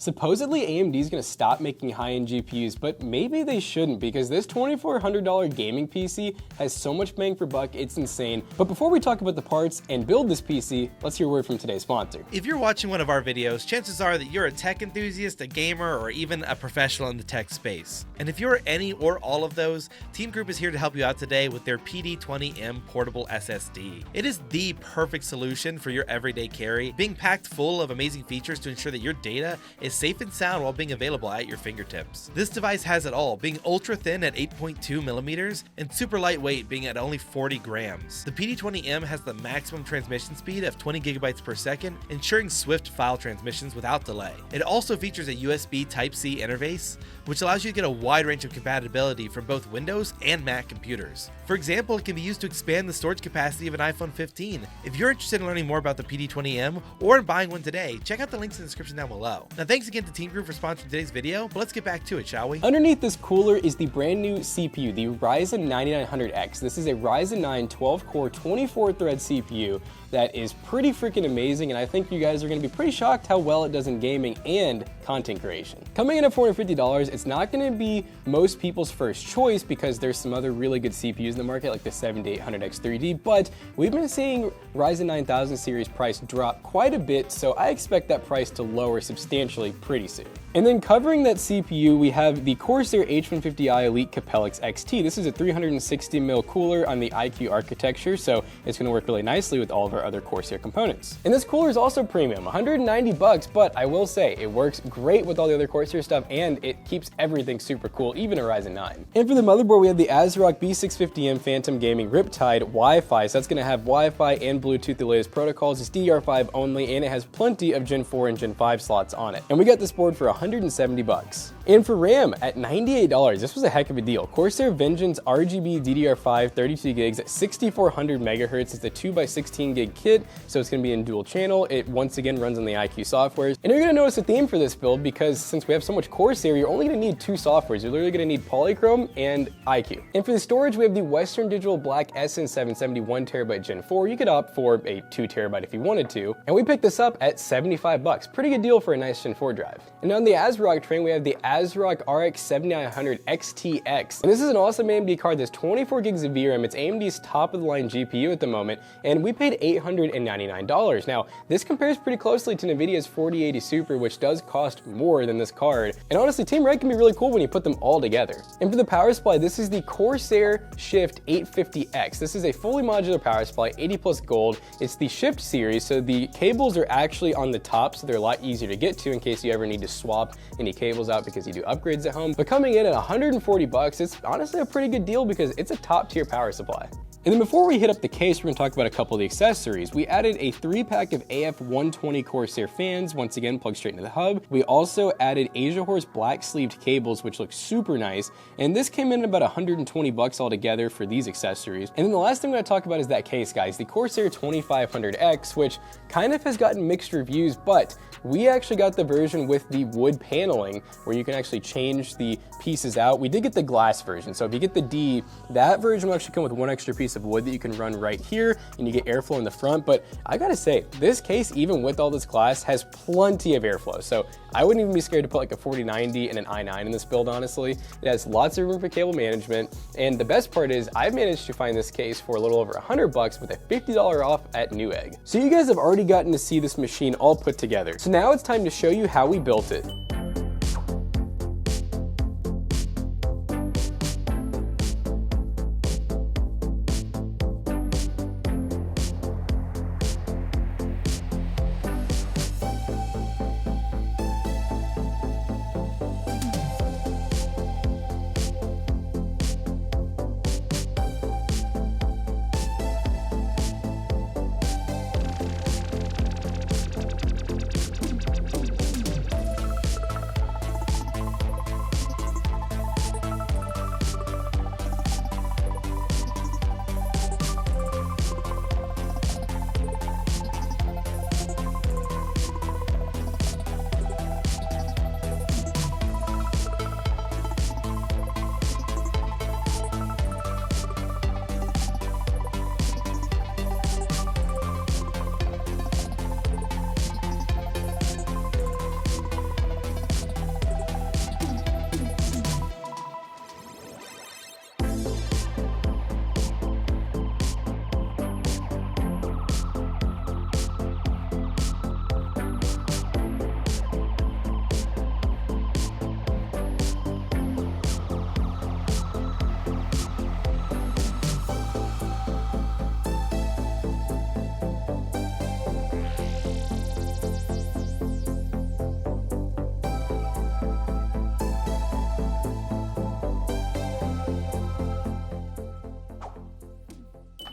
Supposedly AMD is going to stop making high-end GPUs, but maybe they shouldn't because this $2,400 gaming PC has so much bang for buck, it's insane. But before we talk about the parts and build this PC, let's hear a word from today's sponsor. If you're watching one of our videos, chances are that you're a tech enthusiast, a gamer, or even a professional in the tech space. And if you're any or all of those, Team Group is here to help you out today with their PD20M portable SSD. It is the perfect solution for your everyday carry, being packed full of amazing features to ensure that your data is safe and sound while being available at your fingertips. This device has it all, being ultra thin at 8.2 millimeters and super lightweight, being at only 40 grams. The PD20M has the maximum transmission speed of 20 gigabytes per second, ensuring swift file transmissions without delay. It also features a USB Type-C interface, which allows you to get a wide range of compatibility from both Windows and Mac computers. For example, it can be used to expand the storage capacity of an iPhone 15. If you're interested in learning more about the PD20M or in buying one today, check out the links in the description down below. Now, thanks again to Team Group for sponsoring today's video, but let's get back to it, shall we? Underneath this cooler is the brand new CPU, the Ryzen 9900X. This is a Ryzen 9 12-core 24-thread CPU that is pretty freaking amazing, and I think you guys are going to be pretty shocked how well it does in gaming and content creation. Coming in at $450, it's not going to be most people's first choice because there's some other really good CPUs in the market like the 7800X 3D, but we've been seeing Ryzen 9000 series price drop quite a bit, so I expect that price to lower substantially pretty soon. And then covering that CPU, we have the Corsair H150i Elite Capellex XT. This is a 360mm cooler on the iCUE architecture, so it's going to work really nicely with all of our other Corsair components. And this cooler is also premium, $190, but I will say it works great with all the other Corsair stuff and it keeps everything super cool, even a Ryzen 9. And for the motherboard, we have the ASRock B650M Phantom Gaming Riptide Wi-Fi, so that's going to have Wi-Fi and Bluetooth, the latest protocols. It's DDR5 only, and it has plenty of Gen 4 and Gen 5 slots on it. And we got this board for $170. And for RAM at $98, this was a heck of a deal. Corsair Vengeance RGB DDR5 32 gigs at 6400 megahertz. It's a 2x16 gig kit, so it's going to be in dual channel. It once again runs on the iCUE softwares. And you're going to notice a theme for this build because since we have so much Corsair, you're only going to need two softwares. You're literally going to need Polychrome and iCUE. And for the storage, we have the Western Digital Black SN770 1TB Gen 4. You could opt for a 2TB if you wanted to. And we picked this up at $75. Pretty good deal for a nice Gen 4 drive. And on the ASRock train, we have the ASRock RX 7900 XTX. And this is an awesome AMD card that's 24 gigs of VRAM. It's AMD's top of the line GPU at the moment, and we paid $899. Now, this compares pretty closely to NVIDIA's 4080 Super, which does cost more than this card. And honestly, Team Red can be really cool when you put them all together. And for the power supply, this is the Corsair Shift 850X. This is a fully modular power supply, 80 plus gold. It's the Shift series, so the cables are actually on the top, so they're a lot easier to get to in case you ever need to swap any cables out because you do upgrades at home. But coming in at $140, it's honestly a pretty good deal because it's a top tier power supply. And then before we hit up the case, we're going to talk about a couple of the accessories. We added a 3-pack of AF120 Corsair fans, once again plugged straight into the hub. We also added Asia Horse black sleeved cables, which look super nice. And this came in at about $120 altogether for these accessories. And then the last thing we're going to talk about is that case, guys, the Corsair 2500X, which kind of has gotten mixed reviews, but we actually got the version with the wood paneling where you can actually change the pieces out. We did get the glass version, so if you get the D, that version will actually come with one extra piece of wood that you can run right here and you get airflow in the front. But I gotta say, this case, even with all this glass, has plenty of airflow, so I wouldn't even be scared to put like a 4090 and an i9 in this build, honestly. It has lots of room for cable management, and the best part is I've managed to find this case for a little over $100 with a $50 off at Newegg. So you guys have already gotten to see this machine all put together, so now it's time to show you how we built it.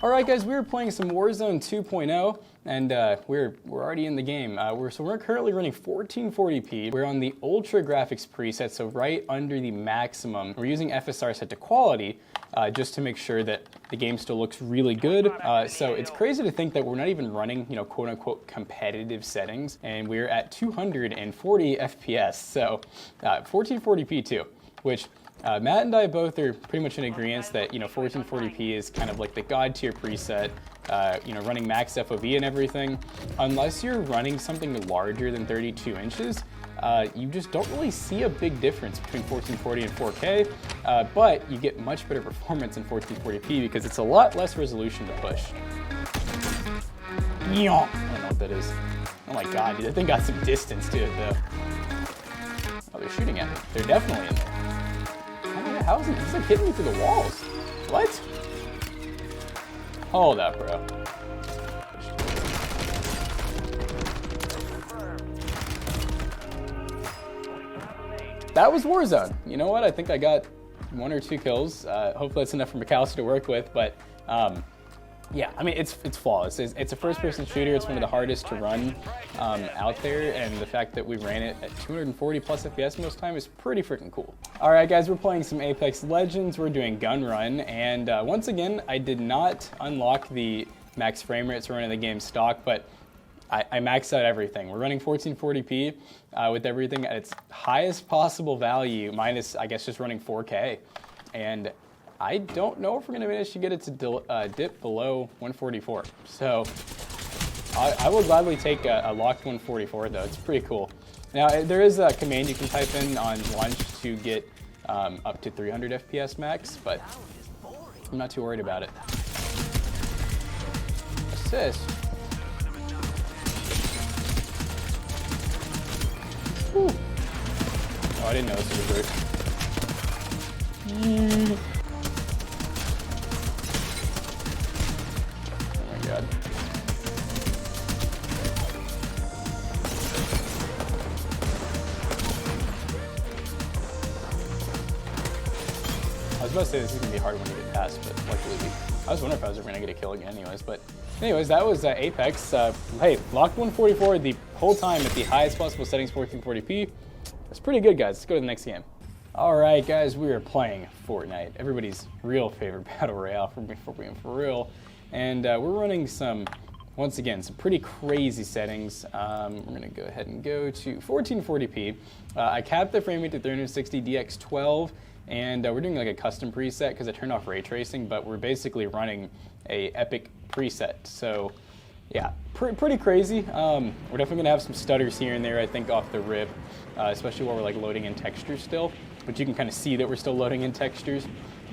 All right, guys, we were playing some Warzone 2.0, and we're already in the game. We're currently running 1440p. We're on the Ultra graphics preset, so right under the maximum. We're using FSR set to quality, just to make sure that the game still looks really good. So it's crazy to think that we're not even running, you know, quote unquote competitive settings, and we're at 240 FPS. So 1440p too, which Matt and I both are pretty much in agreement that, you know, 1440p is kind of like the god tier preset, you know, running max FOV and everything. Unless you're running something larger than 32 inches, you just don't really see a big difference between 1440 and 4K, but you get much better performance in 1440p because it's a lot less resolution to push. I don't know what that is. Oh my god, dude, that thing got some distance to it though. Oh, they're shooting at me. They're definitely in there. How is he? He's like hitting me through the walls. What? Hold up, bro. That was Warzone. You know what? I think I got 1 or 2 kills. Hopefully that's enough for McAllister to work with, but yeah, I mean, it's flawless. It's a first-person shooter. It's one of the hardest to run out there, and the fact that we ran it at 240 plus FPS most time is pretty freaking cool. All right, guys, we're playing some Apex Legends. We're doing gun run, and once again, I did not unlock the max frame rates running the game stock, but I maxed out everything. We're running 1440p with everything at its highest possible value, minus, I guess, just running 4K, and I don't know if we're gonna manage to get it to dip below 144. So I will gladly take a locked 144 though. It's pretty cool. Now there is a command you can type in on launch to get up to 300 FPS max, but I'm not too worried about it. Assist. Whew. Oh, I didn't know this was a bird. God. I was about to say this is going to be a hard one to get past, but luckily I was wondering if I was ever going to get a kill again anyways. But anyways, that was Apex. Hey, locked 144 the whole time at the highest possible settings, 1440p. That's pretty good, guys. Let's go to the next game. All right, guys, we are playing Fortnite. Everybody's real favorite battle royale, for being for real. And we're running some, once again, some pretty crazy settings. We're gonna go ahead and go to 1440p. I capped the frame rate to 360 DX12, and we're doing like a custom preset because I turned off ray tracing, but we're basically running a epic preset. So yeah, pretty crazy. We're definitely gonna have some stutters here and there, I think, off the rip, especially while we're like loading in textures still, but you can kind of see that we're still loading in textures.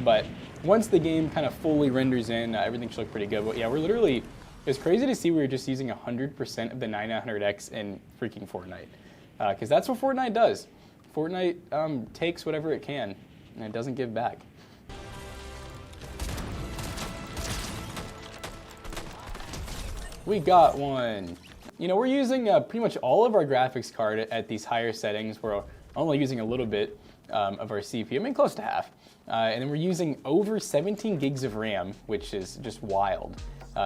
But once the game kind of fully renders in, everything should look pretty good. But yeah, we're literally, it's crazy to see we were just using 100% of the 9900X in freaking Fortnite. Because that's what Fortnite does. Fortnite takes whatever it can, and it doesn't give back. We got one. You know, we're using pretty much all of our graphics card at these higher settings. We're only using a little bit of our CPU, I mean close to half. And then we're using over 17 gigs of RAM, which is just wild.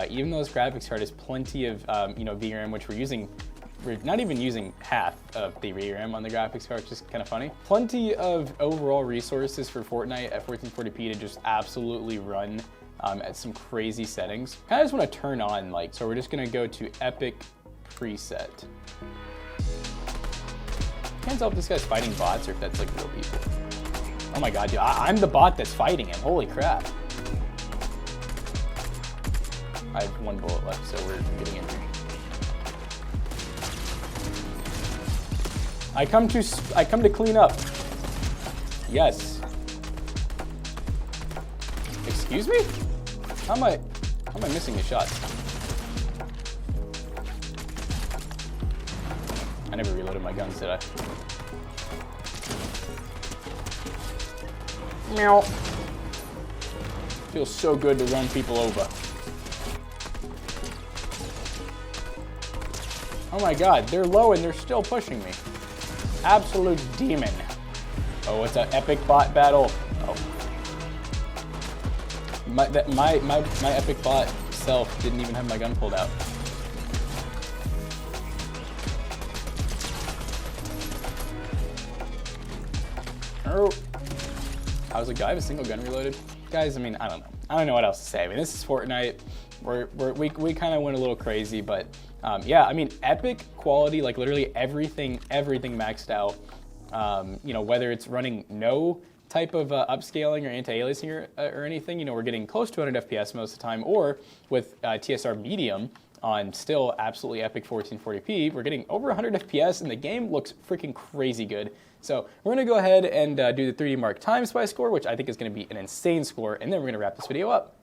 Even though this graphics card has plenty of you know, VRAM, which we're not even using half of the VRAM on the graphics card, which is kind of funny. Plenty of overall resources for Fortnite at 1440p to just absolutely run at some crazy settings. Kind of just want to turn on, like, so we're just gonna go to Epic Preset. Can't tell if this guy's fighting bots or if that's like real people. Oh my god, dude, I'm the bot that's fighting him. Holy crap. I have 1 bullet left, so we're getting in here. I come to clean up. Yes. Excuse me? How am I missing the shots? I never reloaded my guns, did I? Meow. Feels so good to run people over. Oh my god, they're low and they're still pushing me. Absolute demon. Oh, it's an epic bot battle. Oh. My Epic bot self didn't even have my gun pulled out. Oh. How's it go? I have a single gun reloaded. Guys, I mean, I don't know. I don't know what else to say. I mean, this is Fortnite. We kind of went a little crazy, but yeah, I mean, epic quality, like literally everything maxed out. You know, whether it's running no type of upscaling or anti-aliasing or anything, you know, we're getting close to 100 FPS most of the time, or with TSR medium on still absolutely epic 1440p, we're getting over 100 FPS and the game looks freaking crazy good. So we're gonna go ahead and do the 3D Mark time spy score, which I think is gonna be an insane score, and then we're gonna wrap this video up.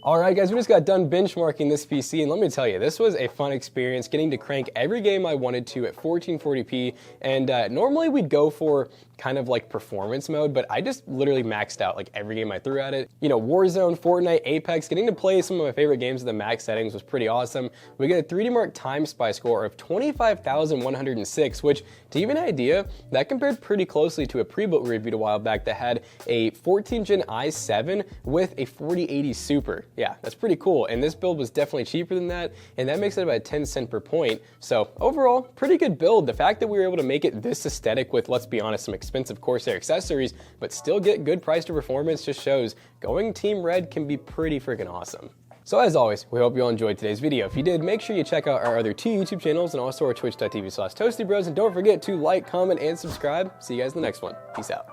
All right, guys, we just got done benchmarking this PC, and let me tell you, this was a fun experience getting to crank every game I wanted to at 1440p, and normally we'd go for kind of like performance mode, but I just literally maxed out like every game I threw at it. You know, Warzone, Fortnite, Apex, getting to play some of my favorite games at the max settings was pretty awesome. We get a 3D Mark time spy score of 25,106, which, to give you an idea, that compared pretty closely to a pre-built we reviewed a while back that had a 14 Gen i7 with a 4080 Super. Yeah, that's pretty cool, and this build was definitely cheaper than that, and that makes it about 10 cents per point. So overall, pretty good build. The fact that we were able to make it this aesthetic with, let's be honest, some expensive Corsair accessories, but still get good price to performance just shows going Team Red can be pretty freaking awesome. So as always, we hope you all enjoyed today's video. If you did, make sure you check out our other 2 YouTube channels and also our twitch.tv/toastybros, and don't forget to like, comment, and subscribe. See you guys in the next one. Peace out.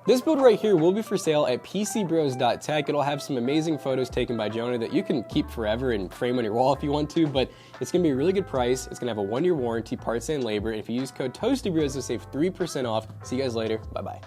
This build right here will be for sale at pcbros.tech. It'll have some amazing photos taken by Jonah that you can keep forever and frame on your wall if you want to, but it's gonna be a really good price. It's gonna have a 1-year warranty, parts and labor, and if you use code TOASTYBROS, you'll save 3% off. See you guys later. Bye-bye.